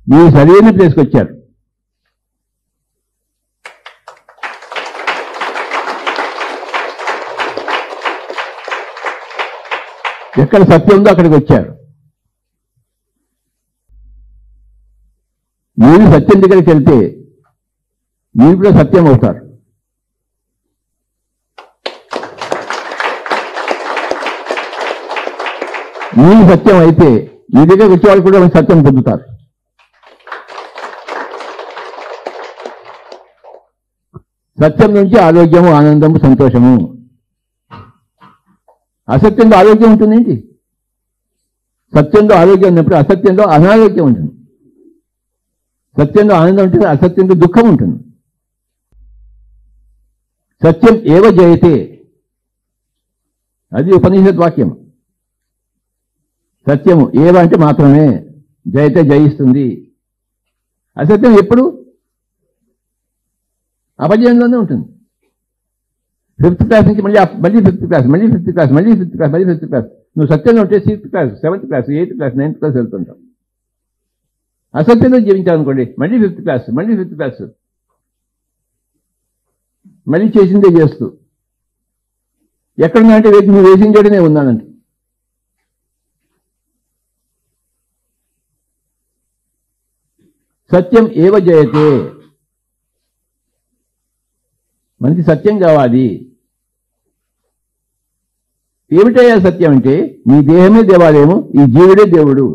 మీరు సరైన ప్లేస్కి వచ్చారు. ఎక్కడ సత్యం ఉందో అక్కడికి వచ్చారు. మీరు సత్యం దగ్గరికి వెళ్తే మీరు కూడా సత్యం అవుతారు. మీరు సత్యం అయితే మీ దగ్గరికి వచ్చేవాళ్ళు కూడా సత్యం పొందుతారు. సత్యం నుంచి ఆరోగ్యము, ఆనందము, సంతోషము. అసత్యంలో ఆరోగ్యం ఉంటుందేంటి? సత్యంలో ఆరోగ్యం ఉన్నప్పుడు అసత్యంలో అనారోగ్యం ఉంటుంది. సత్యంలో ఆనందం ఉంటుంది, అసత్యంలో దుఃఖం ఉంటుంది. సత్యం ఏవ జయతే, అది ఉపనిషత్ వాక్యం. సత్యము ఏవ అంటే మాత్రమే, జయతే జయిస్తుంది. అసత్యం ఎప్పుడు అపజయంలోనే ఉంటుంది. 5th క్లాస్ నుంచి మళ్ళీ 5th క్లాస్, మళ్ళీ 5th క్లాస్, మళ్ళీ 5th క్లాస్, మళ్ళీ 5th క్లాస్. నువ్వు సత్యంలో ఉంటే 6th class, 7th class, 8th class, 9th class వెళ్తుంటావు. అసత్యంలో జీవించాలనుకోండి, మళ్ళీ 5th క్లాస్, మళ్ళీ 5th క్లాస్, మళ్ళీ చేసిందే చేస్తూ. ఎక్కడున్నా అంటే నువ్వు వేసిన చోటనే ఉన్నానంటే. సత్యం ఏవ జయతే, మనకి సత్యం కావాలి. ఏమిటయ్యా సత్యం అంటే, నీ దేహమే దేవాలయము, ఈ జీవుడే దేవుడు.